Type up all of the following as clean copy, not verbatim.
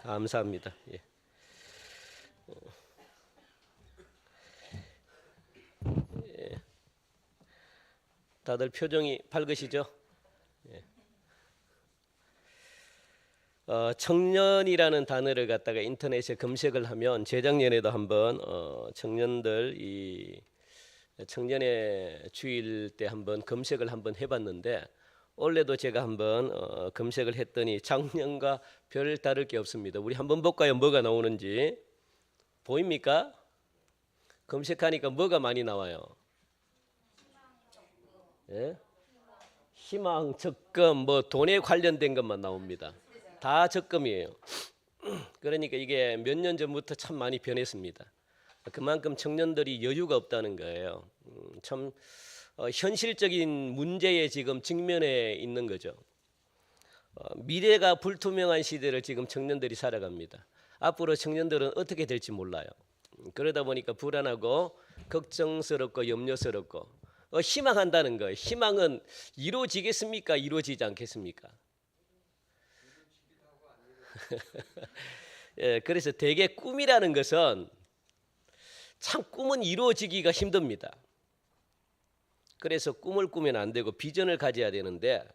감사합니다. 예. 예. 다들 표정이 밝으시죠? 예. 청년이라는 단어를 갖다가 인터넷에 검색을 하면 재작년에도 한번 청년들 이 청년의 주일 때 한번 검색을 한번 해봤는데 올해도 제가 한번 검색을 했더니 작년과 별 다를 게 없습니다. 우리 한번 볼까요? 뭐가 나오는지 보입니까? 검색하니까 뭐가 많이 나와요? 예? 희망, 적금, 뭐 돈에 관련된 것만 나옵니다. 다 적금이에요. 그러니까 이게 몇 년 전부터 참 많이 변했습니다. 그만큼 청년들이 여유가 없다는 거예요. 참 현실적인 문제에 지금 직면해 있는 거죠. 미래가 불투명한 시대를 지금 청년들이 살아갑니다. 앞으로 청년들은 어떻게 될지 몰라요. 그러다 보니까 불안하고 걱정스럽고 염려스럽고 희망한다는 거예요. 희망은 이루어지겠습니까? 이루어지지 않겠습니까? 예, 그래서 대개 꿈이라는 것은 참 꿈은 이루어지기가 힘듭니다. 그래서 꿈을 꾸면 안 되고 비전을 가져야 되는데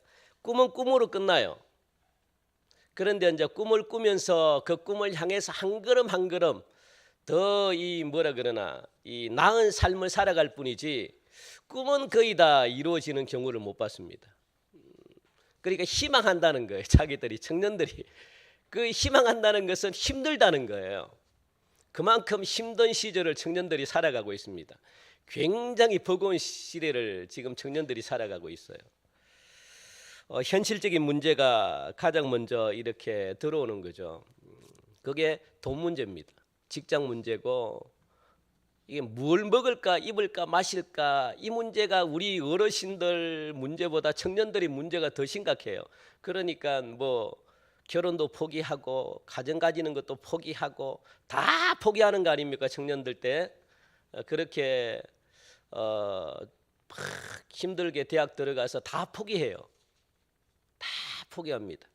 꿈은 꿈으로 끝나요. 그런데 이제 꿈을 꾸면서 그 꿈을 향해서 한 걸음 한 걸음 더 이 뭐라 그러나 이 나은 삶을 살아갈 뿐이지 꿈은 거의 다 이루어지는 경우를 못 봤습니다. 그러니까 희망한다는 거예요. 자기들이 청년들이 그 희망한다는 것은 힘들다는 거예요. 그만큼 힘든 시절을 청년들이 살아가고 있습니다. 굉장히 버거운 시대를 지금 청년들이 살아가고 있어요. 현실적인 문제가 가장 먼저 이렇게 들어오는 거죠. 그게 돈 문제입니다. 직장 문제고 이게 뭘 먹을까 입을까 마실까 이 문제가 우리 어르신들 문제보다 청년들이 문제가 더 심각해요. 그러니까 뭐 결혼도 포기하고 가정 가지는 것도 포기하고 다 포기하는 거 아닙니까? 청년들 때 그렇게 힘들게 대학 들어가서 다 포기해요. 다 포기합니다.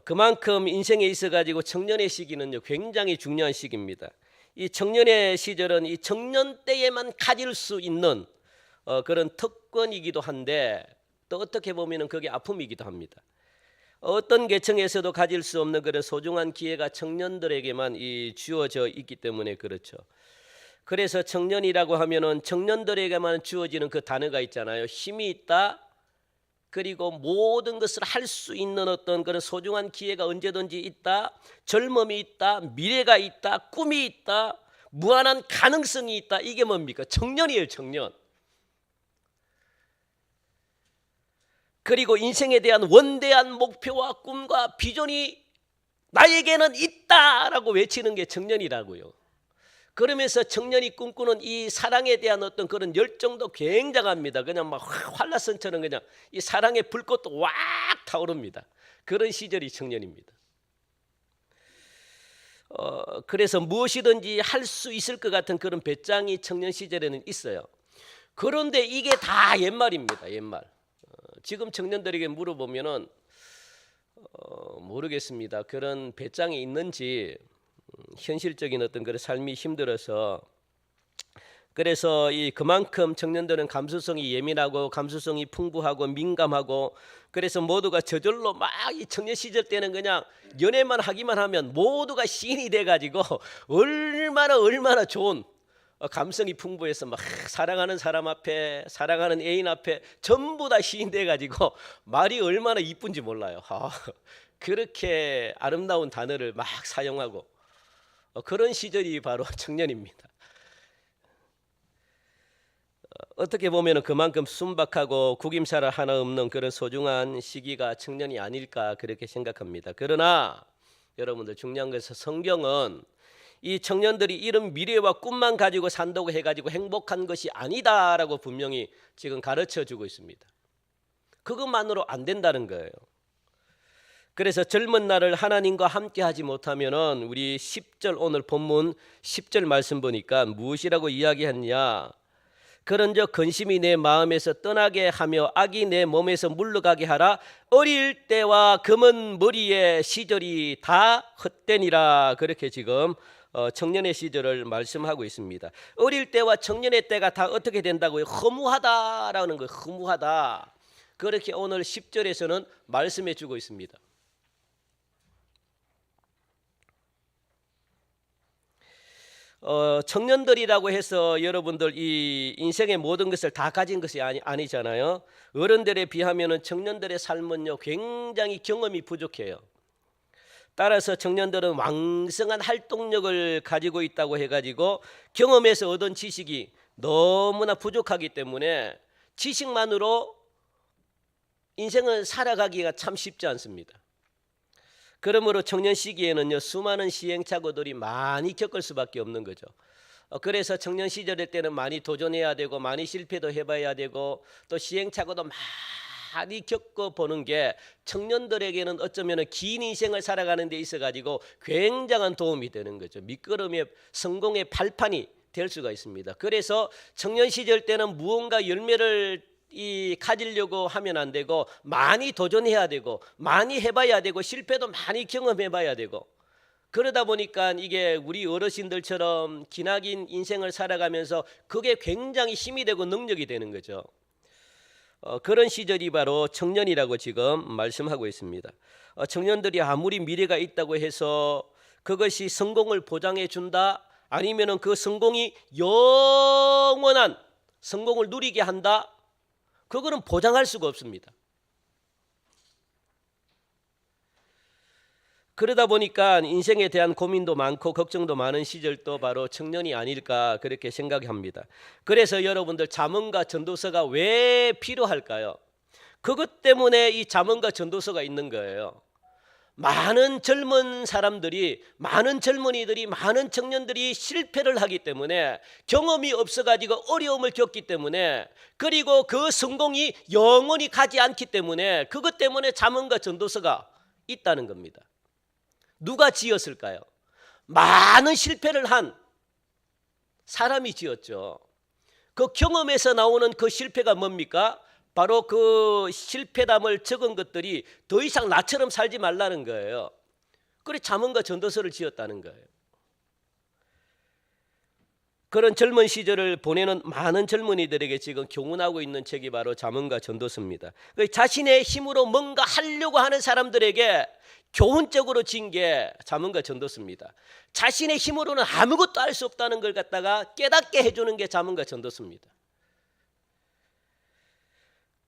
그만큼 인생에 있어 가지고 청년의 시기는요 굉장히 중요한 시기입니다. 이 청년의 시절은 이 청년 때에만 가질 수 있는 그런 특권이기도 한데 또 어떻게 보면은 그게 아픔이기도 합니다. 어떤 계층에서도 가질 수 없는 그런 소중한 기회가 청년들에게만 주어져 있기 때문에 그렇죠. 그래서 청년이라고 하면은 청년들에게만 주어지는 그 단어가 있잖아요. 힘이 있다. 그리고 모든 것을 할 수 있는 어떤 그런 소중한 기회가 언제든지 있다. 젊음이 있다. 미래가 있다. 꿈이 있다. 무한한 가능성이 있다. 이게 뭡니까? 청년이에요, 청년. 그리고 인생에 대한 원대한 목표와 꿈과 비전이 나에게는 있다라고 외치는 게 청년이라고요. 그러면서 청년이 꿈꾸는 이 사랑에 대한 어떤 그런 열정도 굉장합니다. 그냥 막 활라선처럼 그냥 이 사랑의 불꽃도 왁 타오릅니다. 그런 시절이 청년입니다. 그래서 무엇이든지 할 수 있을 것 같은 그런 배짱이 청년 시절에는 있어요. 그런데 이게 다 옛말입니다. 옛말. 지금 청년들에게 물어보면은 모르겠습니다. 그런 배짱이 있는지 현실적인 어떤 그런 삶이 힘들어서 그래서 그만큼 청년들은 감수성이 예민하고 감수성이 풍부하고 민감하고 그래서 모두가 저절로 막 이 청년 시절 때는 그냥 연애만 하기만 하면 모두가 시인이 돼가지고 얼마나 좋은 감성이 풍부해서 막 사랑하는 사람 앞에 사랑하는 애인 앞에 전부 다 시인 돼가지고 말이 얼마나 이쁜지 몰라요. 그렇게 아름다운 단어를 막 사용하고 그런 시절이 바로 청년입니다. 어떻게 보면 그만큼 순박하고 구김살 하나 없는 그런 소중한 시기가 청년이 아닐까 그렇게 생각합니다. 그러나 여러분들 중요한 것은 성경은 이 청년들이 이런 미래와 꿈만 가지고 산다고 해가지고 행복한 것이 아니다라고 분명히 지금 가르쳐주고 있습니다. 그것만으로 안 된다는 거예요. 그래서 젊은 날을 하나님과 함께 하지 못하면은 우리 10절 오늘 본문 10절 말씀 보니까 무엇이라고 이야기했냐? 그런즉 근심이 내 마음에서 떠나게 하며 악이 내 몸에서 물러가게 하라. 어릴 때와 검은 머리의 시절이 다 헛되니라. 그렇게 지금 청년의 시절을 말씀하고 있습니다. 어릴 때와 청년의 때가 다 어떻게 된다고요? 허무하다라는 거예요. 허무하다. 그렇게 오늘 10절에서는 말씀해 주고 있습니다. 청년들이라고 해서 여러분들 이 인생의 모든 것을 다 가진 것이 아니잖아요. 어른들에 비하면 청년들의 삶은요 굉장히 경험이 부족해요. 따라서 청년들은 왕성한 활동력을 가지고 있다고 해가지고 경험에서 얻은 지식이 너무나 부족하기 때문에 지식만으로 인생을 살아가기가 참 쉽지 않습니다. 그러므로 청년 시기에는요 수많은 시행착오들이 많이 겪을 수밖에 없는 거죠. 그래서 청년 시절 때는 많이 도전해야 되고 많이 실패도 해봐야 되고 또 시행착오도 많이 겪어보는 게 청년들에게는 어쩌면 긴 인생을 살아가는 데 있어가지고 굉장한 도움이 되는 거죠. 밑거름의 성공의 발판이 될 수가 있습니다. 그래서 청년 시절 때는 무언가 열매를 가지려고 하면 안 되고 많이 도전해야 되고 많이 해봐야 되고 실패도 많이 경험해봐야 되고 그러다 보니까 이게 우리 어르신들처럼 기나긴 인생을 살아가면서 그게 굉장히 힘이 되고 능력이 되는 거죠. 그런 시절이 바로 청년이라고 지금 말씀하고 있습니다. 청년들이 아무리 미래가 있다고 해서 그것이 성공을 보장해 준다 아니면은 그 성공이 영원한 성공을 누리게 한다 그거는 보장할 수가 없습니다. 그러다 보니까 인생에 대한 고민도 많고 걱정도 많은 시절도 바로 청년이 아닐까 그렇게 생각합니다. 그래서 여러분들 자문과 전도서가 왜 필요할까요? 그것 때문에 이 자문과 전도서가 있는 거예요. 많은 젊은 사람들이 많은 젊은이들이 많은 청년들이 실패를 하기 때문에 경험이 없어가지고 어려움을 겪기 때문에 그리고 그 성공이 영원히 가지 않기 때문에 그것 때문에 자문과 전도서가 있다는 겁니다. 누가 지었을까요? 많은 실패를 한 사람이 지었죠. 그 경험에서 나오는 그 실패가 뭡니까? 바로 그 실패담을 적은 것들이 더 이상 나처럼 살지 말라는 거예요. 그래서 자문과 전도서를 지었다는 거예요. 그런 젊은 시절을 보내는 많은 젊은이들에게 지금 교훈하고 있는 책이 바로 자문과 전도서입니다. 자신의 힘으로 뭔가 하려고 하는 사람들에게 교훈적으로 진 게 자문과 전도서입니다. 자신의 힘으로는 아무것도 할 수 없다는 걸 갖다가 깨닫게 해주는 게 자문과 전도서입니다.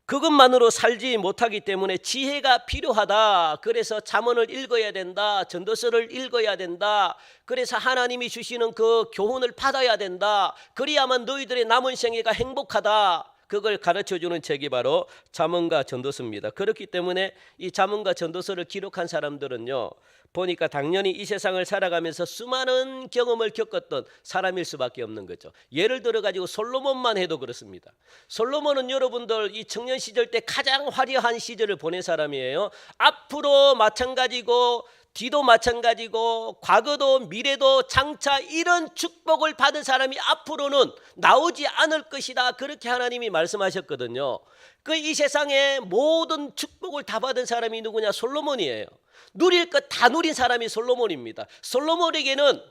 그것만으로 살지 못하기 때문에 지혜가 필요하다. 그래서 잠언을 읽어야 된다. 전도서를 읽어야 된다. 그래서 하나님이 주시는 그 교훈을 받아야 된다. 그래야만 너희들의 남은 생애가 행복하다. 그걸 가르쳐주는 책이 바로 잠언과 전도서입니다. 그렇기 때문에 이 잠언과 전도서를 기록한 사람들은요 보니까 당연히 이 세상을 살아가면서 수많은 경험을 겪었던 사람일 수밖에 없는 거죠. 예를 들어 가지고 솔로몬만 해도 그렇습니다. 솔로몬은 여러분들 이 청년 시절 때 가장 화려한 시절을 보낸 사람이에요. 앞으로 마찬가지고 뒤도 마찬가지고 과거도 미래도 장차 이런 축복을 받은 사람이 앞으로는 나오지 않을 것이다. 그렇게 하나님이 말씀하셨거든요. 그 이 세상에 모든 축복을 다 받은 사람이 누구냐? 솔로몬이에요. 누릴 것 다 누린 사람이 솔로몬입니다. 솔로몬에게는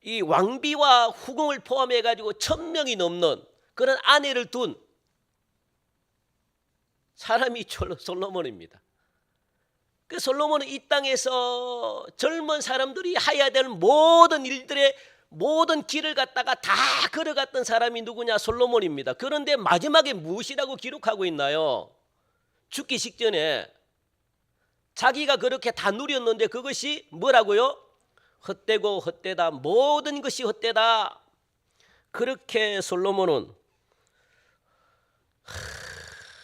이 왕비와 후궁을 포함해 가지고 1000명이 넘는 그런 아내를 둔 사람이 솔로몬입니다. 그 솔로몬은 이 땅에서 젊은 사람들이 해야 될 모든 일들의 모든 길을 갖다가 다 걸어갔던 사람이 누구냐? 솔로몬입니다. 그런데 마지막에 무엇이라고 기록하고 있나요? 죽기 직전에 자기가 그렇게 다 누렸는데 그것이 뭐라고요? 헛되고 헛되다. 모든 것이 헛되다. 그렇게 솔로몬은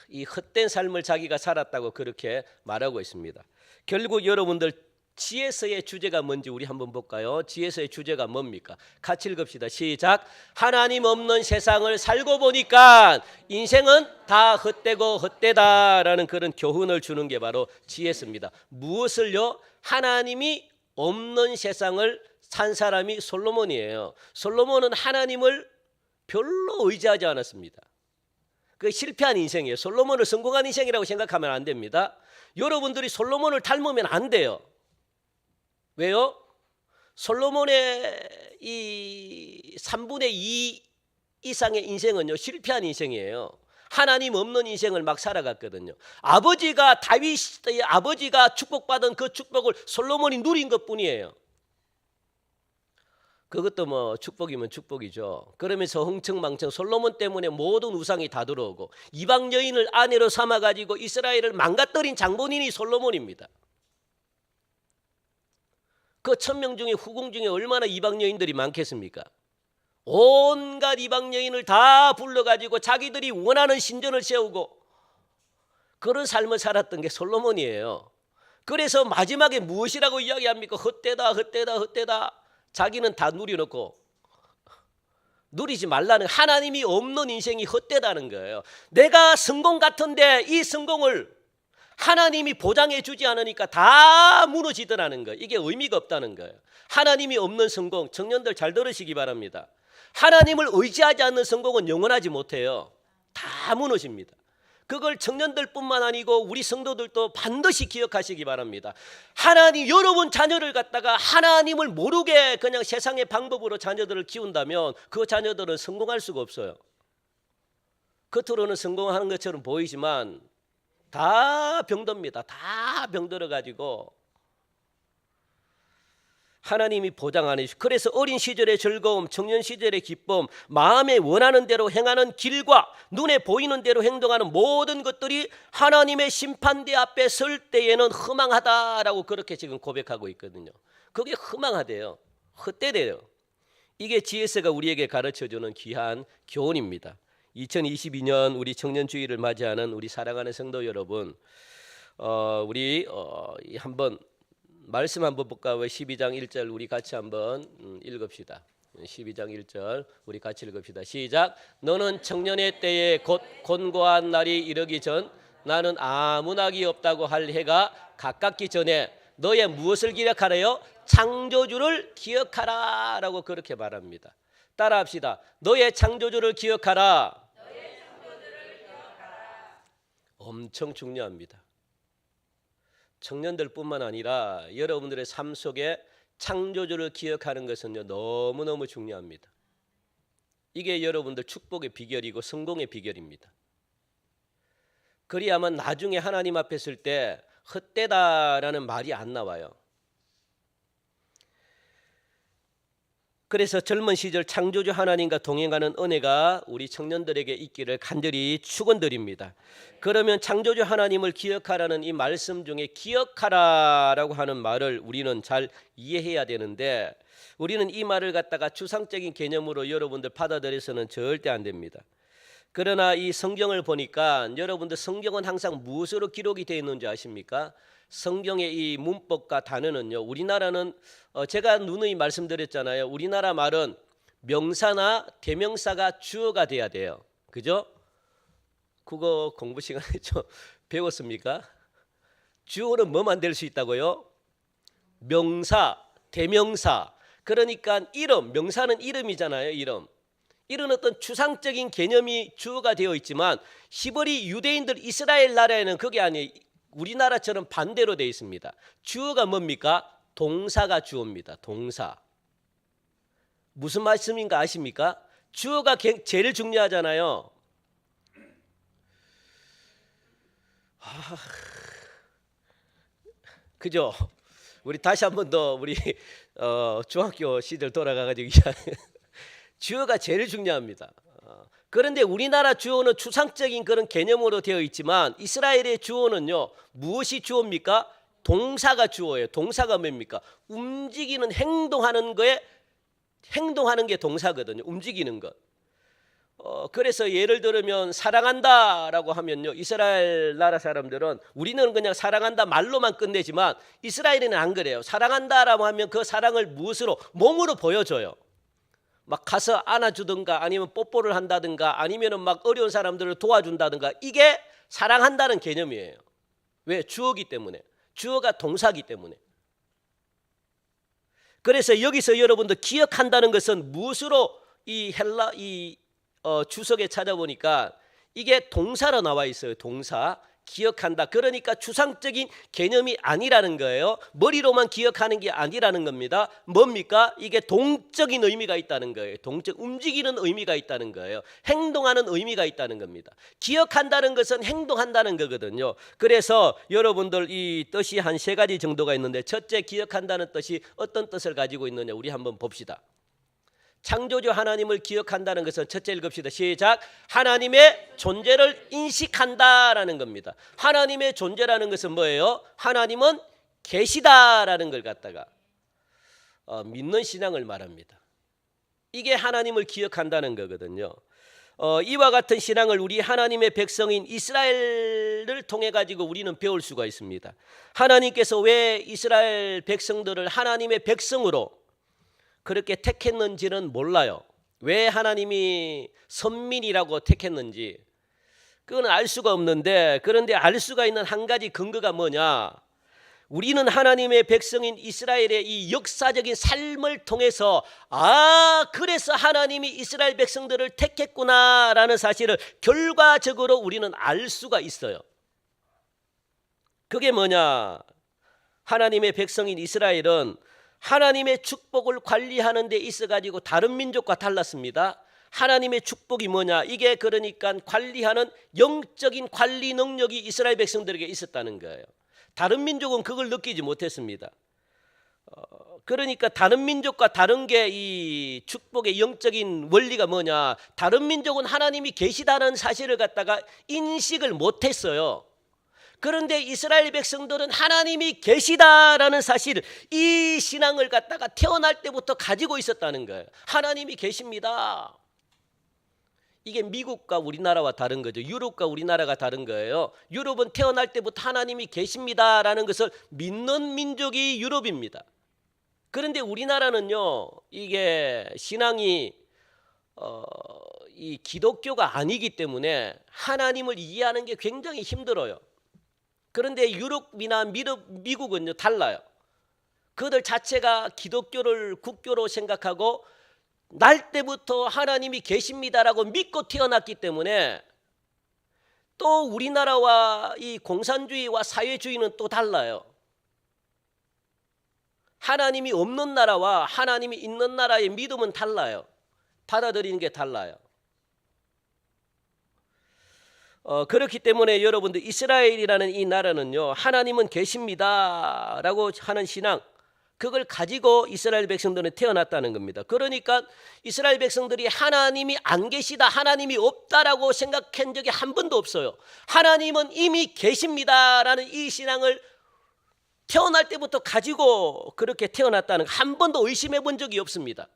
이 헛된 삶을 자기가 살았다고 그렇게 말하고 있습니다. 결국 여러분들 지혜서의 주제가 뭔지 우리 한번 볼까요? 지혜서의 주제가 뭡니까? 같이 읽읍시다. 시작. 하나님 없는 세상을 살고 보니까 인생은 다 헛되고 헛되다라는 그런 교훈을 주는 게 바로 지혜서입니다. 무엇을요? 하나님이 없는 세상을 산 사람이 솔로몬이에요. 솔로몬은 하나님을 별로 의지하지 않았습니다. 그 실패한 인생이에요. 솔로몬을 성공한 인생이라고 생각하면 안 됩니다. 여러분들이 솔로몬을 닮으면 안 돼요. 왜요? 솔로몬의 이 3분의 2 이상의 인생은요, 실패한 인생이에요. 하나님 없는 인생을 막 살아갔거든요. 다윗의 아버지가 축복받은 그 축복을 솔로몬이 누린 것뿐이에요. 그것도 뭐 축복이면 축복이죠. 그러면서 흥청망청 솔로몬 때문에 모든 우상이 다 들어오고 이방 여인을 아내로 삼아가지고 이스라엘을 망가뜨린 장본인이 솔로몬입니다. 그 1000명 중에 후궁 중에 얼마나 이방 여인들이 많겠습니까? 온갖 이방 여인을 다 불러가지고 자기들이 원하는 신전을 세우고 그런 삶을 살았던 게 솔로몬이에요. 그래서 마지막에 무엇이라고 이야기합니까? 헛되다 헛되다 헛되다. 자기는 다 누려놓고 누리지 말라는, 하나님이 없는 인생이 헛되다는 거예요. 내가 성공 같은데 이 성공을 하나님이 보장해 주지 않으니까 다 무너지더라는 거예요. 이게 의미가 없다는 거예요. 하나님이 없는 성공, 청년들 잘 들으시기 바랍니다. 하나님을 의지하지 않는 성공은 영원하지 못해요. 다 무너집니다. 그걸 청년들뿐만 아니고 우리 성도들도 반드시 기억하시기 바랍니다. 하나님, 여러분 자녀를 갖다가 하나님을 모르게 그냥 세상의 방법으로 자녀들을 키운다면 그 자녀들은 성공할 수가 없어요. 겉으로는 성공하는 것처럼 보이지만 다 병듭니다. 다 병들어가지고 하나님이 보장 안 해주시고, 그래서 어린 시절의 즐거움, 청년 시절의 기쁨, 마음에 원하는 대로 행하는 길과 눈에 보이는 대로 행동하는 모든 것들이 하나님의 심판대 앞에 설 때에는 허망하다라고 그렇게 지금 고백하고 있거든요. 그게 허망하대요. 헛되대요. 이게 GS가 우리에게 가르쳐주는 귀한 교훈입니다. 2022년 우리 청년주의를 맞이하는 우리 사랑하는 성도 여러분, 우리 한번 말씀 한번 볼까요? 12장 1절 우리 같이 한번 읽읍시다. 12장 1절 우리 같이 읽읍시다. 시작. 너는 청년의 때에 곧 곤고한 날이 이르기 전 나는 아무 낙이 없다고 할 해가 가깝기 전에 너의 무엇을 기억하래요? 창조주를 기억하라 라고 그렇게 말합니다. 따라합시다. 너의 창조주를 기억하라. 엄청 중요합니다. 청년들뿐만 아니라 여러분들의 삶 속에 창조주를 기억하는 것은요, 너무너무 중요합니다. 이게 여러분들 축복의 비결이고 성공의 비결입니다. 그래야만 나중에 하나님 앞에 설 때 헛되다라는 말이 안 나와요. 그래서 젊은 시절 창조주 하나님과 동행하는 은혜가 우리 청년들에게 있기를 간절히 축원드립니다. 그러면 창조주 하나님을 기억하라는 이 말씀 중에 기억하라라고 하는 말을 우리는 잘 이해해야 되는데, 우리는 이 말을 갖다가 추상적인 개념으로 여러분들 받아들여서는 절대 안 됩니다. 그러나 이 성경을 보니까 여러분들, 성경은 항상 무엇으로 기록이 되어 있는지 아십니까? 성경의 이 문법과 단어는요, 우리나라는 제가 누누이 말씀드렸잖아요. 우리나라 말은 명사나 대명사가 주어가 돼야 돼요. 그죠? 국어 공부 시간에 좀 배웠습니까? 주어는 뭐만 될 수 있다고요? 명사, 대명사. 그러니까 이름, 명사는 이름이잖아요. 이런 어떤 추상적인 개념이 주어가 되어 있지만 히브리 유대인들 이스라엘 나라에는 그게 아니에요. 우리나라처럼 반대로 되어 있습니다. 주어가 뭡니까? 동사가 주어입니다. 동사. 무슨 말씀인가 아십니까? 주어가 제일 중요하잖아요. 그죠? 우리 다시 한 번 더 우리 중학교 시절 돌아가가지고 주어가 제일 중요합니다. 그런데 우리나라 주어는 추상적인 그런 개념으로 되어 있지만 이스라엘의 주어는요, 무엇이 주어입니까? 동사가 주어예요. 동사가 뭡니까? 움직이는, 행동하는 게 동사거든요. 움직이는 것. 그래서 예를 들면 사랑한다라고 하면요, 이스라엘 나라 사람들은, 우리는 그냥 사랑한다 말로만 끝내지만 이스라엘에는 안 그래요. 사랑한다라고 하면 그 사랑을 무엇으로? 몸으로 보여줘요. 막 가서 안아주든가 아니면 뽀뽀를 한다든가 아니면은 막 어려운 사람들을 도와준다든가, 이게 사랑한다는 개념이에요. 왜? 주어기 때문에. 주어가 동사기 때문에. 그래서 여기서 여러분들 기억한다는 것은 무엇으로 이 주석에 찾아보니까 이게 동사로 나와 있어요. 동사. 기억한다. 그러니까 추상적인 개념이 아니라는 거예요. 머리로만 기억하는 게 아니라는 겁니다. 뭡니까? 이게 동적인 의미가 있다는 거예요. 동적, 움직이는 의미가 있다는 거예요. 행동하는 의미가 있다는 겁니다. 기억한다는 것은 행동한다는 거거든요. 그래서 여러분들 이 뜻이 한 세 가지 정도가 있는데, 첫째, 기억한다는 뜻이 어떤 뜻을 가지고 있느냐 우리 한번 봅시다. 창조주 하나님을 기억한다는 것은, 첫째 읽읍시다. 시작. 하나님의 존재를 인식한다라는 겁니다. 하나님의 존재라는 것은 뭐예요? 하나님은 계시다라는 걸 갖다가 믿는 신앙을 말합니다. 이게 하나님을 기억한다는 거거든요. 이와 같은 신앙을 우리 하나님의 백성인 이스라엘을 통해 가지고 우리는 배울 수가 있습니다. 하나님께서 왜 이스라엘 백성들을 하나님의 백성으로 그렇게 택했는지는 몰라요. 왜 하나님이 선민이라고 택했는지 그건 알 수가 없는데, 그런데 알 수가 있는 한 가지 근거가 뭐냐? 우리는 하나님의 백성인 이스라엘의 이 역사적인 삶을 통해서 그래서 하나님이 이스라엘 백성들을 택했구나라는 사실을 결과적으로 우리는 알 수가 있어요. 그게 뭐냐? 하나님의 백성인 이스라엘은 하나님의 축복을 관리하는 데 있어 가지고 다른 민족과 달랐습니다. 하나님의 축복이 뭐냐? 이게 그러니까 관리하는 영적인 관리 능력이 이스라엘 백성들에게 있었다는 거예요. 다른 민족은 그걸 느끼지 못했습니다. 그러니까 다른 민족과 다른 게 이 축복의 영적인 원리가 뭐냐? 다른 민족은 하나님이 계시다는 사실을 갖다가 인식을 못했어요. 그런데 이스라엘 백성들은 하나님이 계시다라는 사실, 이 신앙을 갖다가 태어날 때부터 가지고 있었다는 거예요. 하나님이 계십니다. 이게 미국과 우리나라와 다른 거죠. 유럽과 우리나라가 다른 거예요. 유럽은 태어날 때부터 하나님이 계십니다라는 것을 믿는 민족이 유럽입니다. 그런데 우리나라는요, 이게 신앙이 이 기독교가 아니기 때문에 하나님을 이해하는 게 굉장히 힘들어요. 그런데 유럽이나 미국은요 달라요. 그들 자체가 기독교를 국교로 생각하고 날 때부터 하나님이 계십니다라고 믿고 태어났기 때문에, 또 우리나라와 이 공산주의와 사회주의는 또 달라요. 하나님이 없는 나라와 하나님이 있는 나라의 믿음은 달라요. 받아들이는 게 달라요. 그렇기 때문에 여러분들, 이스라엘이라는 이 나라는요, 하나님은 계십니다라고 하는 신앙, 그걸 가지고 이스라엘 백성들은 태어났다는 겁니다. 그러니까 이스라엘 백성들이 하나님이 안 계시다, 하나님이 없다라고 생각한 적이 한 번도 없어요. 하나님은 이미 계십니다라는 이 신앙을 태어날 때부터 가지고 그렇게 태어났다는, 한 번도 의심해 본 적이 없습니다.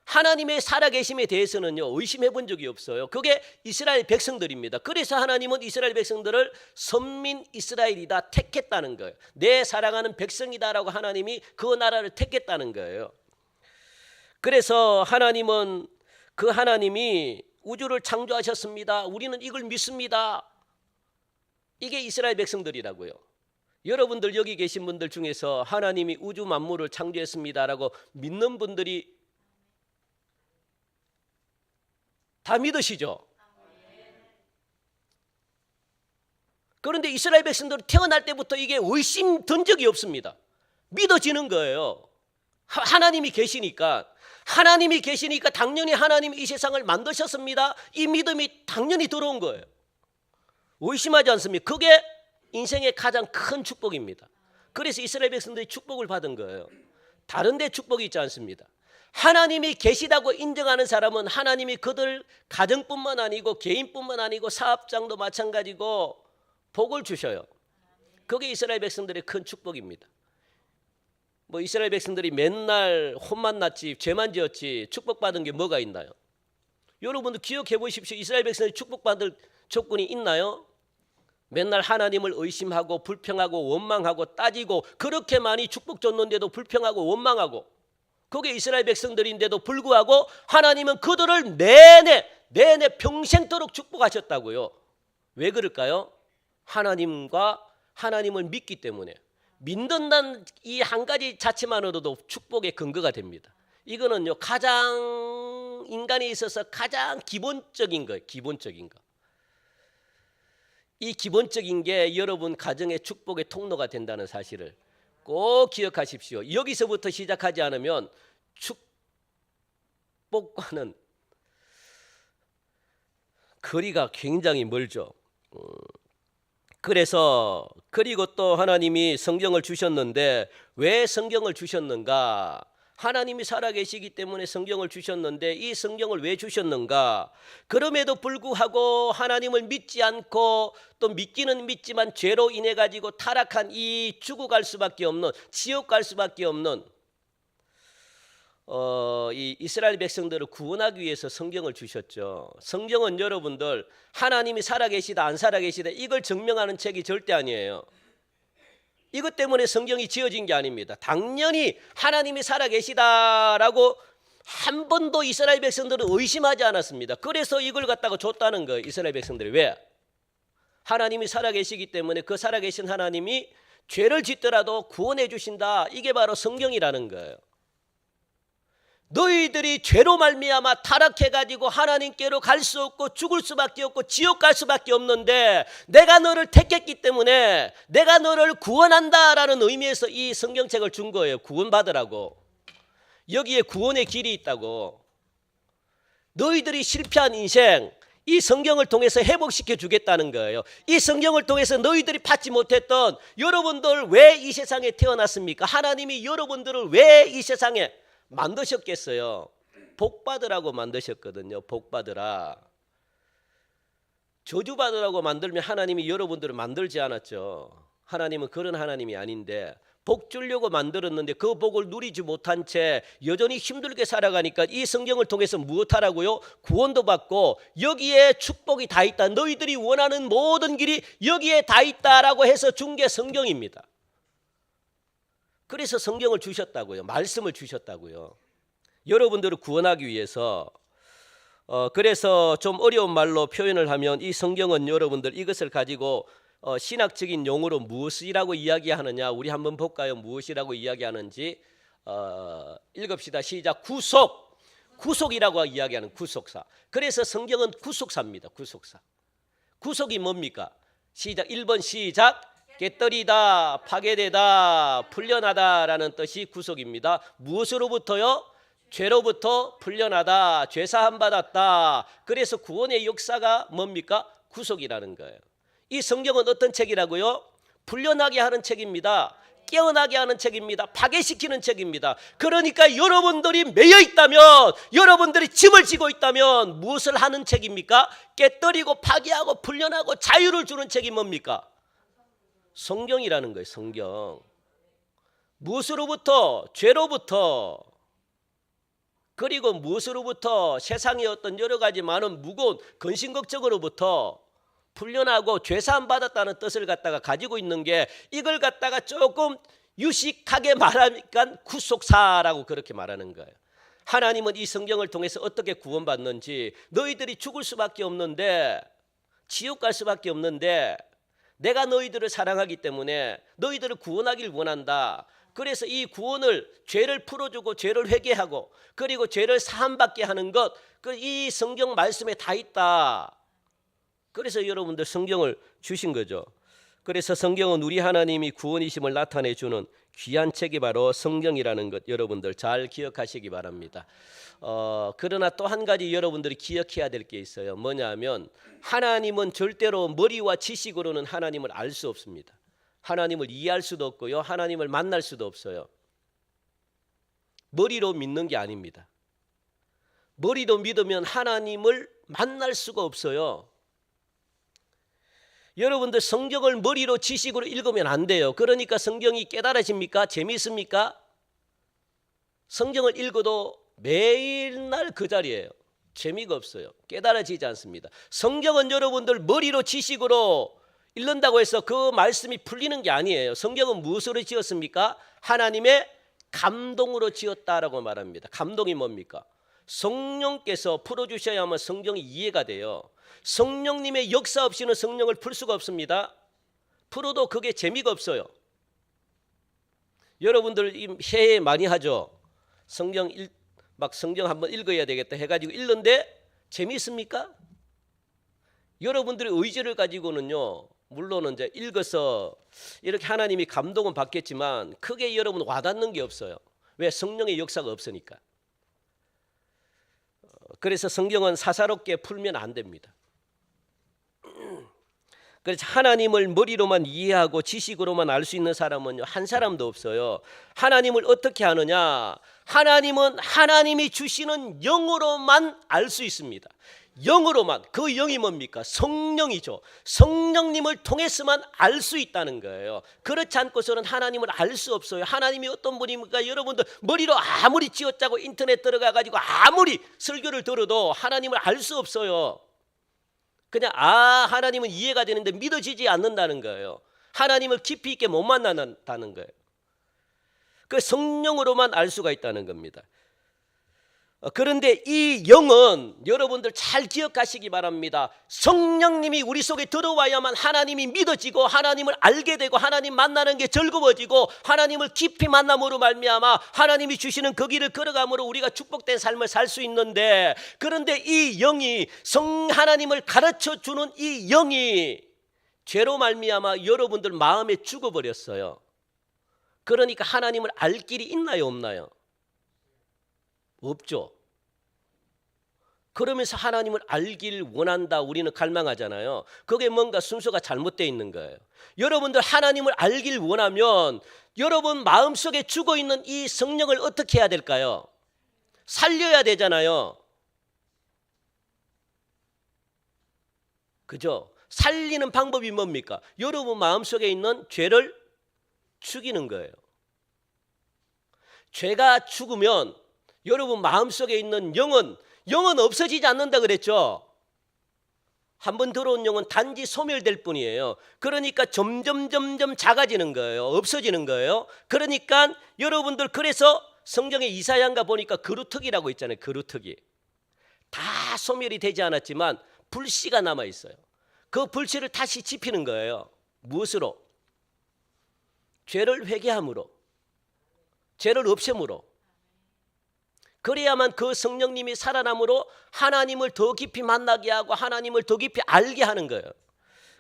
하나님의 살아계심에 대해서는요 의심해 본 적이 없어요. 그게 이스라엘 백성들입니다. 그래서 하나님은 이스라엘 백성들을 선민 이스라엘이다 택했다는 거예요. 내 사랑하는 백성이다라고 하나님이 그 나라를 택했다는 거예요. 그래서 하나님은, 그 하나님이 우주를 창조하셨습니다. 우리는 이걸 믿습니다. 이게 이스라엘 백성들이라고요. 여러분들 여기 계신 분들 중에서 하나님이 우주 만물을 창조했습니다라고 믿는 분들이 다 믿으시죠? 그런데 이스라엘 백성들은 태어날 때부터 이게 의심 든 적이 없습니다. 믿어지는 거예요. 하나님이 계시니까. 하나님이 계시니까 당연히 하나님이 이 세상을 만드셨습니다. 이 믿음이 당연히 들어온 거예요. 의심하지 않습니다. 그게 인생의 가장 큰 축복입니다. 그래서 이스라엘 백성들이 축복을 받은 거예요. 다른 데 축복이 있지 않습니다. 하나님이 계시다고 인정하는 사람은 하나님이 그들 가정뿐만 아니고 개인뿐만 아니고 사업장도 마찬가지고 복을 주셔요. 그게 이스라엘 백성들의 큰 축복입니다. 뭐 이스라엘 백성들이 맨날 혼만 났지 죄만 지었지 축복받은 게 뭐가 있나요? 여러분도 기억해 보십시오. 이스라엘 백성들이 축복받을 조건이 있나요? 맨날 하나님을 의심하고 불평하고 원망하고 따지고, 그렇게 많이 축복 줬는데도 불평하고 원망하고, 그게 이스라엘 백성들인데도 불구하고 하나님은 그들을 내내 평생도록 축복하셨다고요. 왜 그럴까요? 하나님을 믿기 때문에. 믿는다는 이 한 가지 자체만으로도 축복의 근거가 됩니다. 이거는요 가장 인간에 있어서 가장 기본적인 거예요. 기본적인 거. 이 기본적인 게 여러분 가정의 축복의 통로가 된다는 사실을 꼭 기억하십시오. 여기서부터 시작하지 않으면 축복과는 거리가 굉장히 멀죠. 그래서 그리고 또 하나님이 성경을 주셨는데 왜 성경을 주셨는가? 하나님이 살아계시기 때문에 성경을 주셨는데 이 성경을 왜 주셨는가? 그럼에도 불구하고 하나님을 믿지 않고 또 믿기는 믿지만 죄로 인해 가지고 타락한 이 죽어갈 수밖에 없는, 지옥 갈 수밖에 없는 이 이스라엘 백성들을 구원하기 위해서 성경을 주셨죠. 성경은 여러분들 하나님이 살아계시다 안 살아계시다 이걸 증명하는 책이 절대 아니에요. 이것 때문에 성경이 지어진 게 아닙니다. 당연히 하나님이 살아계시다라고 한 번도 이스라엘 백성들은 의심하지 않았습니다. 그래서 이걸 갖다가 줬다는 거예요. 이스라엘 백성들이. 왜? 하나님이 살아계시기 때문에 그 살아계신 하나님이 죄를 짓더라도 구원해 주신다. 이게 바로 성경이라는 거예요. 너희들이 죄로 말미암아 타락해가지고 하나님께로 갈 수 없고 죽을 수밖에 없고 지옥 갈 수밖에 없는데 내가 너를 택했기 때문에 내가 너를 구원한다라는 의미에서 이 성경책을 준 거예요. 구원받으라고. 여기에 구원의 길이 있다고. 너희들이 실패한 인생 이 성경을 통해서 회복시켜 주겠다는 거예요. 이 성경을 통해서 너희들이 받지 못했던 여러분들 왜 이 세상에 태어났습니까? 하나님이 여러분들을 왜 이 세상에 만드셨겠어요? 복 받으라고 만드셨거든요. 복 받으라. 저주 받으라고 만들면 하나님이 여러분들을 만들지 않았죠. 하나님은 그런 하나님이 아닌데 복 주려고 만들었는데 그 복을 누리지 못한 채 여전히 힘들게 살아가니까 이 성경을 통해서 무엇하라고요? 구원도 받고 여기에 축복이 다 있다. 너희들이 원하는 모든 길이 여기에 다 있다라고 해서 준 게 성경입니다. 그래서 성경을 주셨다고요. 말씀을 주셨다고요. 여러분들을 구원하기 위해서. 그래서 좀 어려운 말로 표현을 하면 이 성경은 여러분들 이것을 가지고 신학적인 용어로 무엇이라고 이야기하느냐 우리 한번 볼까요? 무엇이라고 이야기하는지 읽읍시다. 시작. 구속이라고 이야기하는 구속사. 그래서 성경은 구속사입니다. 구속사. 구속이 뭡니까? 시작. 1번 시작. 깨뜨리다, 파괴되다, 풀려나다라는 뜻이 구속입니다. 무엇으로부터요? 죄로부터 풀려나다, 죄사함 받았다. 그래서 구원의 역사가 뭡니까? 구속이라는 거예요. 이 성경은 어떤 책이라고요? 풀려나게 하는 책입니다. 깨어나게 하는 책입니다. 파괴시키는 책입니다. 그러니까 여러분들이 매여 있다면, 여러분들이 짐을 지고 있다면 무엇을 하는 책입니까? 깨뜨리고 파괴하고 풀려나고 자유를 주는 책이 뭡니까? 성경이라는 거예요. 성경. 무엇으로부터? 죄로부터. 그리고 무엇으로부터? 세상의 어떤 여러 가지 많은 무거운 근심 걱정으로부터 풀려나고 죄사함 받았다는 뜻을 갖다가 가지고 있는 게 이걸 갖다가 조금 유식하게 말하니까 구속사라고 그렇게 말하는 거예요. 하나님은 이 성경을 통해서 어떻게 구원받는지 너희들이 죽을 수밖에 없는데 지옥 갈 수밖에 없는데 내가 너희들을 사랑하기 때문에 너희들을 구원하길 원한다. 그래서 이 구원을 죄를 풀어주고 죄를 회개하고 그리고 죄를 사함받게 하는 것 이 성경 말씀에 다 있다. 그래서 여러분들 성경을 주신 거죠. 그래서 성경은 우리 하나님이 구원이심을 나타내주는 귀한 책이 바로 성경이라는 것 여러분들 잘 기억하시기 바랍니다. 그러나 또 한 가지 여러분들이 기억해야 될 게 있어요. 뭐냐면 하나님은 절대로 머리와 지식으로는 하나님을 알 수 없습니다. 하나님을 이해할 수도 없고요. 하나님을 만날 수도 없어요. 머리로 믿는 게 아닙니다. 머리로 믿으면 하나님을 만날 수가 없어요. 여러분들 성경을 머리로 지식으로 읽으면 안 돼요. 그러니까 성경이 깨달아집니까? 재미있습니까? 성경을 읽어도 매일 날 그 자리예요. 재미가 없어요. 깨달아지지 않습니다. 성경은 여러분들 머리로 지식으로 읽는다고 해서 그 말씀이 풀리는 게 아니에요. 성경은 무엇으로 지었습니까? 하나님의 감동으로 지었다라고 말합니다. 감동이 뭡니까? 성령께서 풀어주셔야만 성경이 이해가 돼요. 성령님의 역사 없이는 성령을 풀 수가 없습니다. 풀어도 그게 재미가 없어요. 여러분들 해에 많이 하죠. 성경 막 성경 한번 읽어야 되겠다 해가지고 읽는데 재미있습니까? 여러분들의 의지를 가지고는요, 물론 이제 읽어서 이렇게 하나님이 감동은 받겠지만 크게 여러분 와닿는 게 없어요. 왜? 성령의 역사가 없으니까. 그래서 성경은 사사롭게 풀면 안 됩니다. 그래서 하나님을 머리로만 이해하고 지식으로만 알 수 있는 사람은 한 사람도 없어요. 하나님을 어떻게 아느냐? 하나님은 하나님이 주시는 영으로만 알 수 있습니다. 영으로만. 그 영이 뭡니까? 성령이죠. 성령님을 통해서만 알 수 있다는 거예요. 그렇지 않고서는 하나님을 알 수 없어요. 하나님이 어떤 분입니까? 여러분들 머리로 아무리 쥐어짜고 인터넷 들어가 가지고 아무리 설교를 들어도 하나님을 알 수 없어요. 그냥 하나님은 이해가 되는데 믿어지지 않는다는 거예요. 하나님을 깊이 있게 못 만난다는 거예요. 그 성령으로만 알 수가 있다는 겁니다. 그런데 이 영은 여러분들 잘 기억하시기 바랍니다. 성령님이 우리 속에 들어와야만 하나님이 믿어지고 하나님을 알게 되고 하나님 만나는 게 즐거워지고 하나님을 깊이 만남으로 말미암아 하나님이 주시는 그 길을 걸어감으로 우리가 축복된 삶을 살 수 있는데, 그런데 이 영이 하나님을 가르쳐주는 이 영이 죄로 말미암아 여러분들 마음에 죽어버렸어요. 그러니까 하나님을 알 길이 있나요, 없나요? 없죠. 그러면서 하나님을 알길 원한다, 우리는 갈망하잖아요. 그게 뭔가 순서가 잘못되어 있는 거예요. 여러분들 하나님을 알길 원하면 여러분 마음속에 죽어있는 이 성령을 어떻게 해야 될까요? 살려야 되잖아요. 그죠? 살리는 방법이 뭡니까? 여러분 마음속에 있는 죄를 죽이는 거예요. 죄가 죽으면 여러분 마음속에 있는 영은 없어지지 않는다 그랬죠. 한번 들어온 영은 단지 소멸될 뿐이에요. 그러니까 점점 작아지는 거예요. 없어지는 거예요. 그러니까 여러분들, 그래서 성경에 이사야인가 보니까 그루터기라고 있잖아요. 그루터기. 다 소멸이 되지 않았지만 불씨가 남아 있어요. 그 불씨를 다시 지피는 거예요. 무엇으로? 죄를 회개함으로, 죄를 없앰으로. 그래야만 그 성령님이 살아남으로 하나님을 더 깊이 만나게 하고 하나님을 더 깊이 알게 하는 거예요.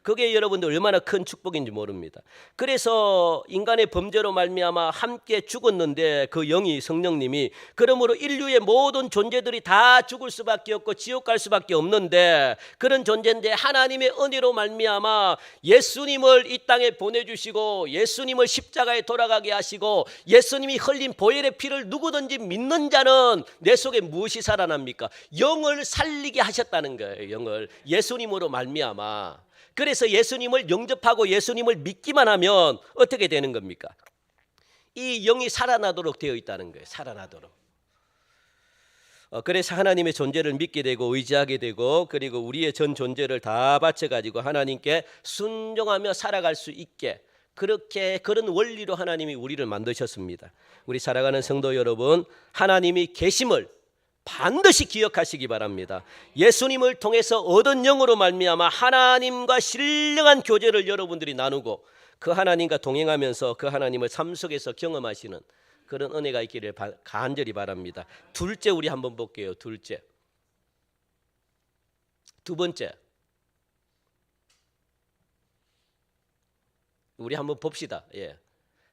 그게 여러분들 얼마나 큰 축복인지 모릅니다. 그래서 인간의 범죄로 말미암아 함께 죽었는데 그 영이, 성령님이, 그러므로 인류의 모든 존재들이 다 죽을 수밖에 없고 지옥 갈 수밖에 없는데, 그런 존재인데 하나님의 은혜로 말미암아 예수님을 이 땅에 보내주시고 예수님을 십자가에 돌아가게 하시고 예수님이 흘린 보혈의 피를 누구든지 믿는 자는 내 속에 무엇이 살아납니까? 영을 살리게 하셨다는 거예요. 영을, 예수님으로 말미암아. 그래서 예수님을 영접하고 예수님을 믿기만 하면 어떻게 되는 겁니까? 이 영이 살아나도록 되어 있다는 거예요. 살아나도록. 그래서 하나님의 존재를 믿게 되고 의지하게 되고, 그리고 우리의 전 존재를 다 바쳐가지고 하나님께 순종하며 살아갈 수 있게, 그런 원리로 하나님이 우리를 만드셨습니다. 우리 살아가는 성도 여러분, 하나님이 계심을 반드시 기억하시기 바랍니다. 예수님을 통해서 얻은 영으로 말미암아 하나님과 신령한 교제를 여러분들이 나누고 그 하나님과 동행하면서 그 하나님을 삶 속에서 경험하시는 그런 은혜가 있기를 간절히 바랍니다. 둘째, 우리 한번 볼게요. 둘째, 두 번째, 우리 한번 봅시다.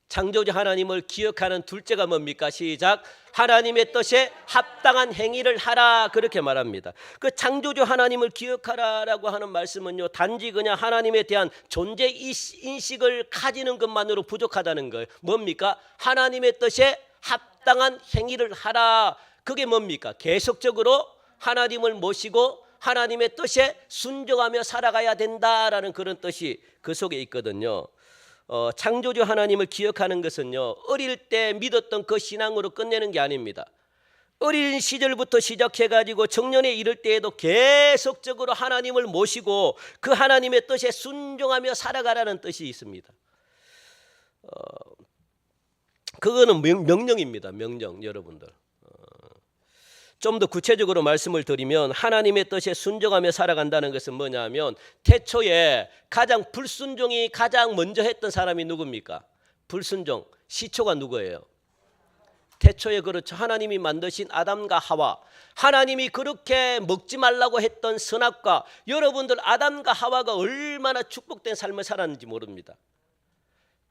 창조주 하나님을 기억하는 둘째가 뭡니까? 시작. 하나님의 뜻에 합당한 행위를 하라, 그렇게 말합니다. 그 창조주 하나님을 기억하라라고 하는 말씀은요, 단지 그냥 하나님에 대한 존재 인식을 가지는 것만으로 부족하다는 거예요. 뭡니까? 하나님의 뜻에 합당한 행위를 하라. 그게 뭡니까? 계속적으로 하나님을 모시고 하나님의 뜻에 순종하며 살아가야 된다라는 그런 뜻이 그 속에 있거든요. 창조주 하나님을 기억하는 것은요, 어릴 때 믿었던 그 신앙으로 끝내는 게 아닙니다. 어린 시절부터 시작해가지고 청년에 이를 때에도 계속적으로 하나님을 모시고 그 하나님의 뜻에 순종하며 살아가라는 뜻이 있습니다. 그거는 명령입니다. 명령. 여러분들, 좀 더 구체적으로 말씀을 드리면 하나님의 뜻에 순종하며 살아간다는 것은 뭐냐면, 태초에 가장 불순종이 가장 먼저 했던 사람이 누굽니까? 불순종, 시초가 누구예요? 태초에 그렇죠. 하나님이 만드신 아담과 하와, 하나님이 그렇게 먹지 말라고 했던 선악과, 여러분들 아담과 하와가 얼마나 축복된 삶을 살았는지 모릅니다.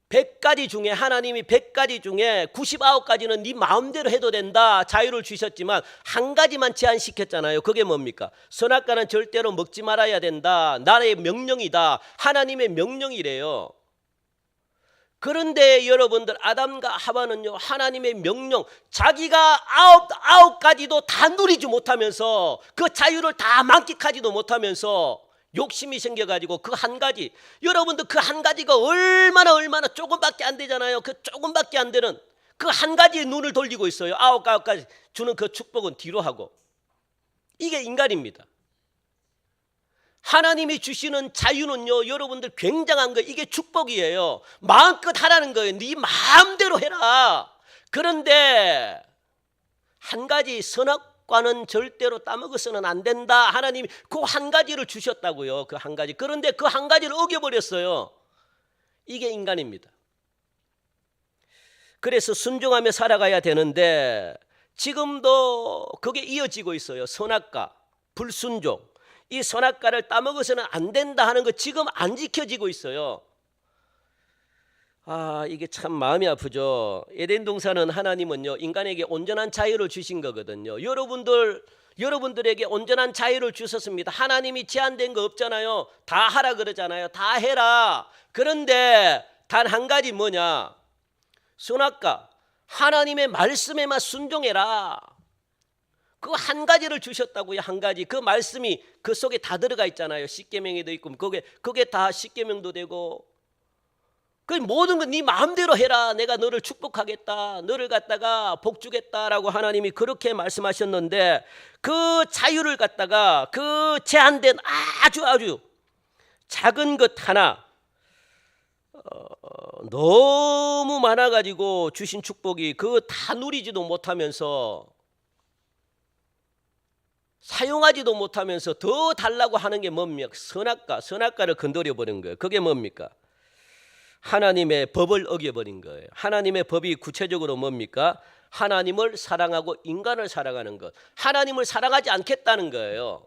100가지 중에, 하나님이 100가지 중에 99가지는 네 마음대로 해도 된다 자유를 주셨지만 한 가지만 제한시켰잖아요. 그게 뭡니까? 선악과는 절대로 먹지 말아야 된다. 나의 명령이다. 하나님의 명령이래요. 그런데 여러분들 아담과 하와는요, 하나님의 명령, 자기가 아홉 가지도 다 누리지 못하면서, 그 자유를 다 만끽하지도 못하면서 욕심이 생겨가지고 그 한 가지, 여러분들 그 한 가지가 얼마나 조금밖에 안 되잖아요. 그 조금밖에 안 되는 그 한 가지에 눈을 돌리고 있어요. 아홉 가지 주는 그 축복은 뒤로 하고. 이게 인간입니다. 하나님이 주시는 자유는요, 여러분들 굉장한 거예요. 이게 축복이에요. 마음껏 하라는 거예요. 네 마음대로 해라. 그런데 한 가지, 선악과는 절대로 따먹어서는 안 된다. 하나님이 그 한 가지를 주셨다고요. 그 한 가지. 그런데 그 한 가지를 어겨버렸어요. 이게 인간입니다. 그래서 순종하며 살아가야 되는데 지금도 그게 이어지고 있어요. 선악과, 불순종. 이 선악과를 따먹어서는 안 된다 하는 거 지금 안 지켜지고 있어요. 이게 참 마음이 아프죠. 에덴 동산은 하나님은요, 인간에게 온전한 자유를 주신 거거든요. 여러분들에게 온전한 자유를 주셨습니다. 하나님이 제한된 거 없잖아요. 다 하라 그러잖아요. 다 해라. 그런데 단 한 가지 뭐냐? 선악과, 하나님의 말씀에만 순종해라. 그 한 가지를 주셨다고요. 한 가지. 그 말씀이 그 속에 다 들어가 있잖아요. 십계명에도 있고 그게 다 십계명도 되고, 그 모든 건 네 마음대로 해라. 내가 너를 축복하겠다. 너를 갖다가 복 주겠다라고 하나님이 그렇게 말씀하셨는데, 그 자유를 갖다가 그 제한된 아주 작은 것 하나, 너무 많아가지고 주신 축복이 그거 다 누리지도 못하면서, 사용하지도 못하면서 더 달라고 하는 게 뭡니까? 선악과를 건드려 버린 거예요. 그게 뭡니까? 하나님의 법을 어겨버린 거예요. 하나님의 법이 구체적으로 뭡니까? 하나님을 사랑하고 인간을 사랑하는 것. 하나님을 사랑하지 않겠다는 거예요.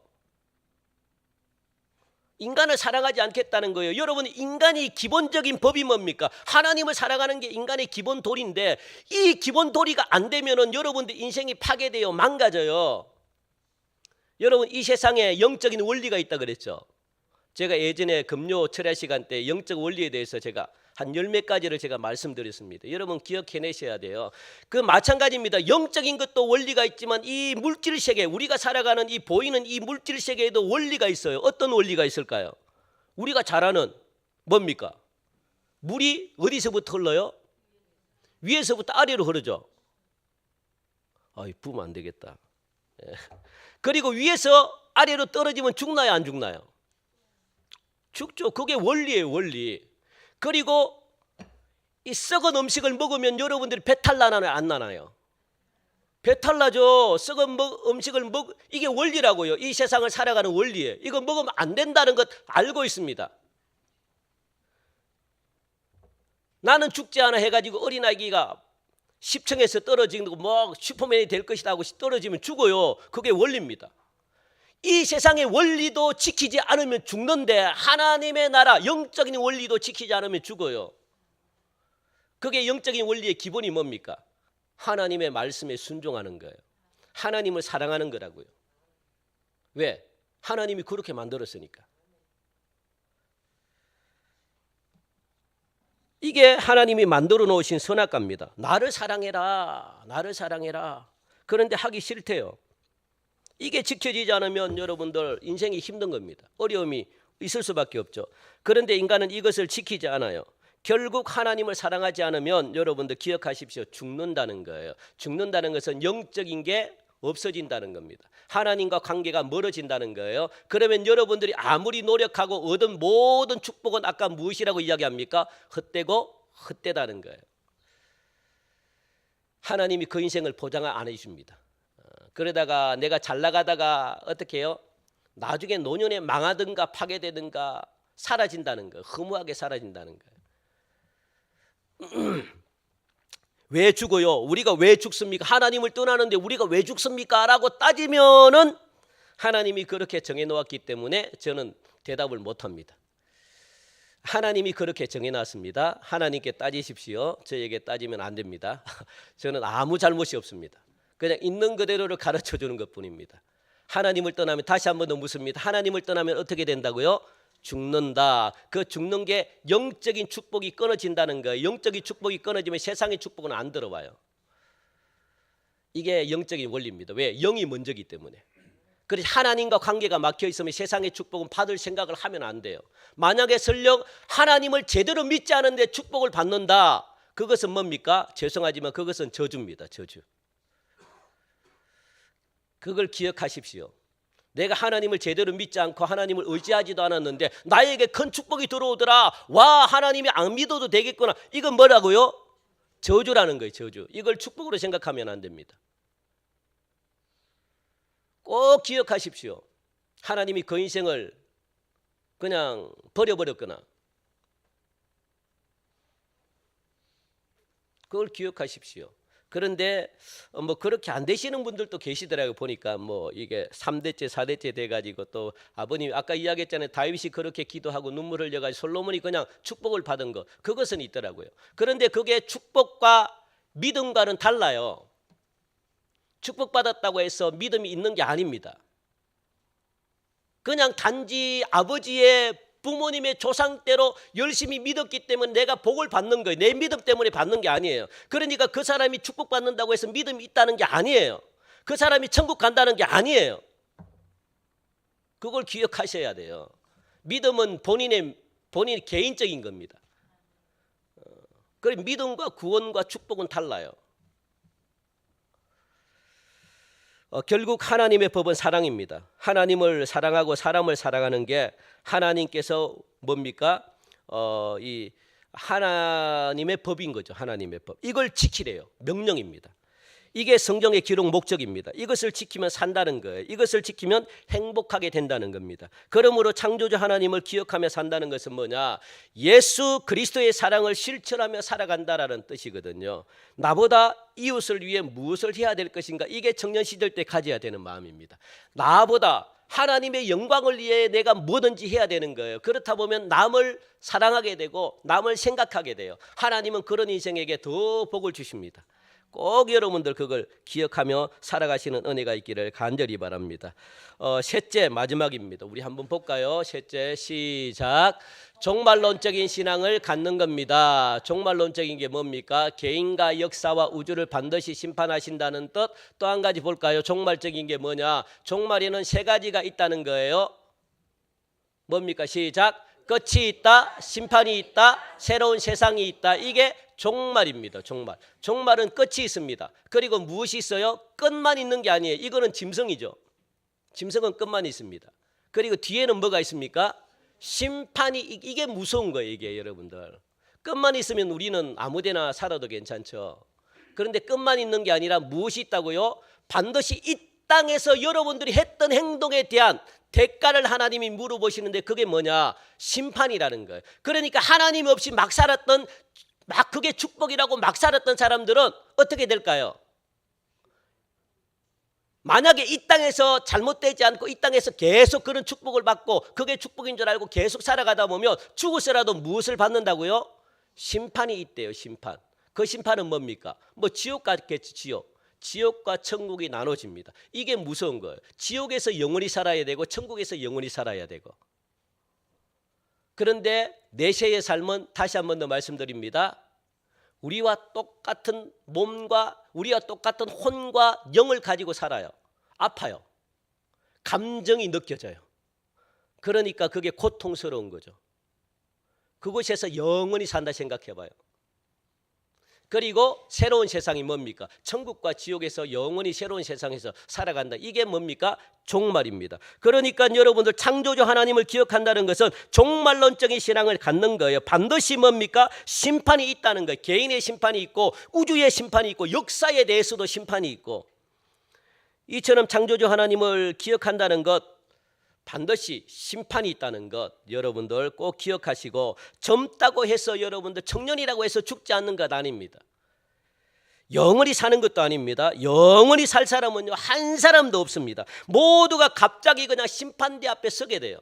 인간을 사랑하지 않겠다는 거예요. 여러분, 인간이 기본적인 법이 뭡니까? 하나님을 사랑하는 게 인간의 기본 도리인데, 이 기본 도리가 안 되면은 여러분들 인생이 파괴돼요. 망가져요. 여러분, 이 세상에 영적인 원리가 있다 그랬죠. 제가 예전에 금요 철야 시간 때 영적 원리에 대해서 제가 한 10몇 가지를 제가 말씀드렸습니다. 여러분 기억해내셔야 돼요. 그 마찬가지입니다. 영적인 것도 원리가 있지만 이 물질 세계, 우리가 살아가는 이 보이는 이 물질 세계에도 원리가 있어요. 어떤 원리가 있을까요? 우리가 잘 아는 뭡니까? 물이 어디서부터 흘러요? 위에서부터 아래로 흐르죠. 부으면 안 되겠다. 그리고 위에서 아래로 떨어지면 죽나요, 안 죽나요? 죽죠. 그게 원리예요, 원리. 그리고 이 썩은 음식을 먹으면 여러분들이 배탈 나나요, 안 나나요? 배탈 나죠. 썩은 음식을 이게 원리라고요. 이 세상을 살아가는 원리예요. 이거 먹으면 안 된다는 것 알고 있습니다. 나는 죽지 않아 해가지고 어린아기가 10층에서 떨어지는 거 슈퍼맨이 될 것이다 하고 떨어지면 죽어요. 그게 원리입니다. 이 세상의 원리도 지키지 않으면 죽는데 하나님의 나라 영적인 원리도 지키지 않으면 죽어요. 그게 영적인 원리의 기본이 뭡니까? 하나님의 말씀에 순종하는 거예요. 하나님을 사랑하는 거라고요. 왜? 하나님이 그렇게 만들었으니까. 이게 하나님이 만들어 놓으신 선악과입니다. 나를 사랑해라. 나를 사랑해라. 그런데 하기 싫대요. 이게 지켜지지 않으면 여러분들 인생이 힘든 겁니다. 어려움이 있을 수밖에 없죠. 그런데 인간은 이것을 지키지 않아요. 결국 하나님을 사랑하지 않으면 여러분들 기억하십시오. 죽는다는 거예요. 죽는다는 것은 영적인 게 없어진다는 겁니다. 하나님과 관계가 멀어진다는 거예요. 그러면 여러분들이 아무리 노력하고 얻은 모든 축복은 아까 무엇이라고 이야기합니까? 헛되고 헛되다는 거예요. 하나님이 그 인생을 보장 안 해줍니다. 그러다가 내가 잘 나가다가 어떻게 해요? 나중에 노년에 망하든가 파괴되든가 사라진다는 거예요. 허무하게 사라진다는 거예요. 왜 죽어요? 우리가 왜 죽습니까? 하나님을 떠나는데 우리가 왜 죽습니까? 라고 따지면은 하나님이 그렇게 정해놓았기 때문에 저는 대답을 못합니다. 하나님이 그렇게 정해놨습니다. 하나님께 따지십시오. 저에게 따지면 안 됩니다. 저는 아무 잘못이 없습니다. 그냥 있는 그대로를 가르쳐주는 것뿐입니다. 하나님을 떠나면 다시 한 번 더 묻습니다. 하나님을 떠나면 어떻게 된다고요? 죽는다. 그 죽는 게 영적인 축복이 끊어진다는 거예요. 영적인 축복이 끊어지면 세상의 축복은 안 들어와요. 이게 영적인 원리입니다. 왜? 영이 먼저기 때문에. 그래서 하나님과 관계가 막혀 있으면 세상의 축복은 받을 생각을 하면 안 돼요. 만약에 설령 하나님을 제대로 믿지 않은데 축복을 받는다. 그것은 뭡니까? 죄송하지만 그것은 저주입니다. 저주. 그걸 기억하십시오. 내가 하나님을 제대로 믿지 않고 하나님을 의지하지도 않았는데 나에게 큰 축복이 들어오더라. 와, 하나님이 안 믿어도 되겠구나. 이건 뭐라고요? 저주라는 거예요. 저주. 이걸 축복으로 생각하면 안 됩니다. 꼭 기억하십시오. 하나님이 그 인생을 그냥 버려버렸거나 그걸 기억하십시오. 그런데 뭐 그렇게 안 되시는 분들도 계시더라고요. 보니까 뭐 이게 3대째 4대째 돼가지고 또 아버님 아까 이야기했잖아요. 다윗이 그렇게 기도하고 눈물 흘려가지고 솔로몬이 그냥 축복을 받은 거 그것은 있더라고요. 그런데 그게 축복과 믿음과는 달라요. 축복받았다고 해서 믿음이 있는 게 아닙니다. 그냥 단지 아버지의 부모님의 조상대로 열심히 믿었기 때문에 내가 복을 받는 거예요. 내 믿음 때문에 받는 게 아니에요. 그러니까 그 사람이 축복받는다고 해서 믿음이 있다는 게 아니에요. 그 사람이 천국 간다는 게 아니에요. 그걸 기억하셔야 돼요. 믿음은 본인의 개인적인 겁니다. 그래 믿음과 구원과 축복은 달라요. 결국 하나님의 법은 사랑입니다. 하나님을 사랑하고 사람을 사랑하는 게 하나님께서 뭡니까? 이 하나님의 법인 거죠. 하나님의 법. 이걸 지키래요. 명령입니다. 이게 성경의 기록 목적입니다. 이것을 지키면 산다는 거예요. 이것을 지키면 행복하게 된다는 겁니다. 그러므로 창조주 하나님을 기억하며 산다는 것은 뭐냐? 예수 그리스도의 사랑을 실천하며 살아간다라는 뜻이거든요. 나보다 이웃을 위해 무엇을 해야 될 것인가? 이게 청년 시절 때 가져야 되는 마음입니다. 나보다 하나님의 영광을 위해 내가 뭐든지 해야 되는 거예요. 그렇다 보면 남을 사랑하게 되고 남을 생각하게 돼요. 하나님은 그런 인생에게 더 복을 주십니다. 꼭 여러분들 그걸 기억하며 살아가시는 은혜가 있기를 간절히 바랍니다. 셋째 마지막입니다. 우리 한번 볼까요? 셋째 시작. 종말론적인 신앙을 갖는 겁니다. 종말론적인 게 뭡니까? 개인과 역사와 우주를 반드시 심판하신다는 뜻. 또 한 가지 볼까요? 종말적인 게 뭐냐? 종말에는 세 가지가 있다는 거예요. 뭡니까? 시작. 끝이 있다, 심판이 있다, 새로운 세상이 있다. 이게 종말입니다. 종말. 종말은 끝이 있습니다. 그리고 무엇이 있어요? 끝만 있는 게 아니에요. 이거는 짐승이죠. 짐승은 끝만 있습니다. 그리고 뒤에는 뭐가 있습니까? 심판이. 이게 무서운 거예요. 이게 여러분들. 끝만 있으면 우리는 아무데나 살아도 괜찮죠. 그런데 끝만 있는 게 아니라 무엇이 있다고요? 반드시 이 땅에서 여러분들이 했던 행동에 대한 대가를 하나님이 물어보시는데 그게 뭐냐? 심판이라는 거예요. 그러니까 하나님 없이 막 살았던, 막 그게 축복이라고 막 살았던 사람들은 어떻게 될까요? 만약에 이 땅에서 잘못되지 않고 이 땅에서 계속 그런 축복을 받고 그게 축복인 줄 알고 계속 살아가다 보면 죽어서라도 무엇을 받는다고요? 심판이 있대요. 심판. 그 심판은 뭡니까? 뭐 지옥 같겠지. 지옥. 지옥과 천국이 나눠집니다. 이게 무서운 거예요. 지옥에서 영원히 살아야 되고 천국에서 영원히 살아야 되고. 그런데 내세의 삶은 다시 한 번 더 말씀드립니다. 우리와 똑같은 몸과 우리와 똑같은 혼과 영을 가지고 살아요. 아파요. 감정이 느껴져요. 그러니까 그게 고통스러운 거죠. 그곳에서 영원히 산다 생각해봐요. 그리고 새로운 세상이 뭡니까? 천국과 지옥에서 영원히 새로운 세상에서 살아간다. 이게 뭡니까? 종말입니다. 그러니까 여러분들 창조주 하나님을 기억한다는 것은 종말론적인 신앙을 갖는 거예요. 반드시 뭡니까? 심판이 있다는 거예요. 개인의 심판이 있고 우주의 심판이 있고 역사에 대해서도 심판이 있고. 이처럼 창조주 하나님을 기억한다는 것, 반드시 심판이 있다는 것 여러분들 꼭 기억하시고, 젊다고 해서 여러분들 청년이라고 해서 죽지 않는 것 아닙니다. 영원히 사는 것도 아닙니다. 영원히 살 사람은요 한 사람도 없습니다. 모두가 갑자기 그냥 심판대 앞에 서게 돼요.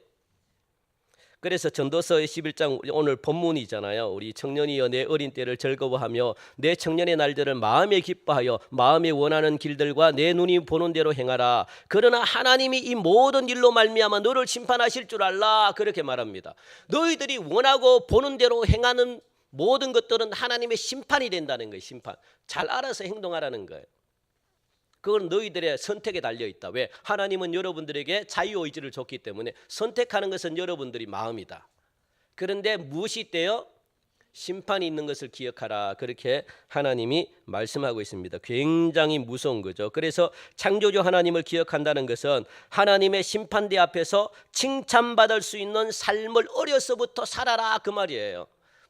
그래서 전도서의 11장 오늘 본문이잖아요. 우리 청년이여 내 어린 때를 즐거워하며 내 청년의 날들을 마음에 기뻐하여 마음에 원하는 길들과 내 눈이 보는 대로 행하라. 그러나 하나님이 이 모든 일로 말미암아 너를 심판하실 줄 알라. 그렇게 말합니다. 너희들이 원하고 보는 대로 행하는 모든 것들은 하나님의 심판이 된다는 거예요. 심판. 잘 알아서 행동하라는 거예요. 그건 너희들의 선택에 달려있다. 왜? 하나님은 여러분들에게 자유의지를 줬기 때문에 선택하는 것은 여러분들이 마음이다. 그런데 무엇이 있대요? 심판이 있는 것을 기억하라. 그렇게 하나님이 말씀하고 있습니다. 굉장히 무서운 거죠. 그래서 창조주 하나님을 기억한다는 것은 하나님의 심판대 앞에서 칭찬받을 수 있는 삶을 어려서부터 살아라 그 말이에요.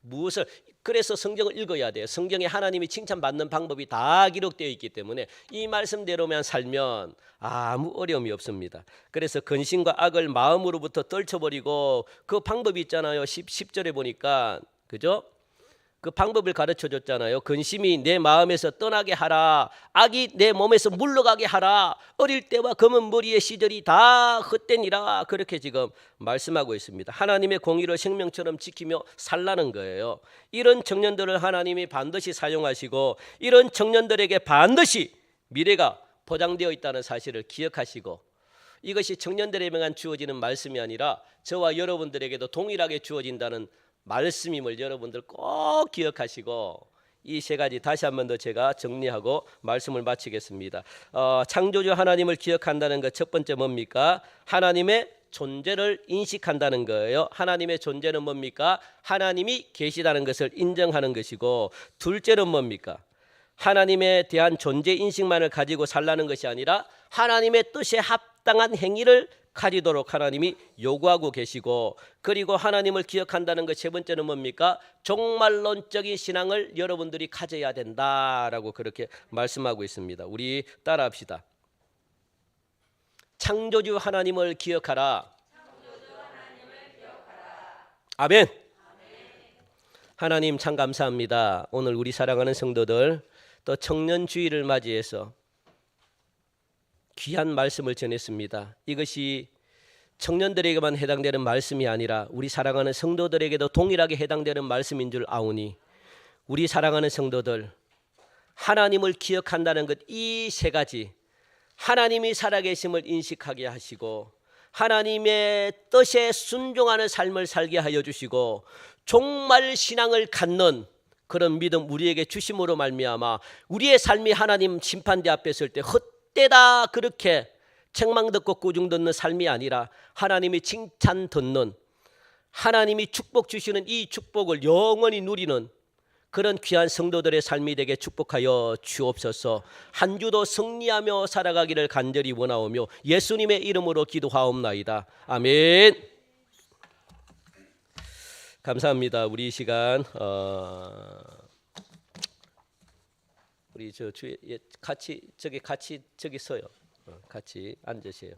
무엇을 그래서 성경을 읽어야 돼요. 성경에 하나님이 칭찬받는 방법이 다 기록되어 있기 때문에 이 말씀대로만 살면 아무 어려움이 없습니다. 그래서 근심과 악을 마음으로부터 떨쳐버리고 그 방법이 있잖아요. 10절에 보니까 그죠? 그 방법을 가르쳐 줬잖아요. 근심이 내 마음에서 떠나게 하라. 악이 내 몸에서 물러가게 하라. 어릴 때와 검은 머리의 시절이 다 헛되니라. 그렇게 지금 말씀하고 있습니다. 하나님의 공의를 생명처럼 지키며 살라는 거예요. 이런 청년들을 하나님이 반드시 사용하시고 이런 청년들에게 반드시 미래가 보장되어 있다는 사실을 기억하시고 이것이 청년들에게만 주어지는 말씀이 아니라 저와 여러분들에게도 동일하게 주어진다는 말씀임을 여러분들 꼭 기억하시고 이 세 가지 다시 한 번 더 제가 정리하고 말씀을 마치겠습니다. 창조주 하나님을 기억한다는 것 첫 번째 뭡니까? 하나님의 존재를 인식한다는 거예요. 하나님의 존재는 뭡니까? 하나님이 계시다는 것을 인정하는 것이고 둘째는 뭡니까? 하나님에 대한 존재 인식만을 가지고 살라는 것이 아니라 하나님의 뜻에 합당한 행위를 가지도록 하나님이 요구하고 계시고 그리고 하나님을 기억한다는 것 세 번째는 뭡니까? 종말론적인 신앙을 여러분들이 가져야 된다라고 그렇게 말씀하고 있습니다. 우리 따라합시다. 창조주 하나님을 기억하라. 아멘. 하나님 참 감사합니다. 오늘 우리 사랑하는 성도들 또 청년주의를 맞이해서 귀한 말씀을 전했습니다. 이것이 청년들에게만 해당되는 말씀이 아니라 우리 사랑하는 성도들에게도 동일하게 해당되는 말씀인 줄 아오니 우리 사랑하는 성도들 하나님을 기억한다는 것 이 세 가지 하나님이 살아계심을 인식하게 하시고 하나님의 뜻에 순종하는 삶을 살게 하여 주시고 종말 신앙을 갖는 그런 믿음 우리에게 주심으로 말미암아 우리의 삶이 하나님 심판대 앞에 설 때 헛되다 그렇게 책망 듣고 꾸중 듣는 삶이 아니라 하나님이 칭찬 듣는 하나님이 축복 주시는 이 축복을 영원히 누리는 그런 귀한 성도들의 삶이 되게 축복하여 주옵소서. 한 주도 승리하며 살아가기를 간절히 원하오며 예수님의 이름으로 기도하옵나이다. 아멘. 감사합니다. 우리 이 시간 우리 저 주에 같이 저기 서요. 같이 앉으세요.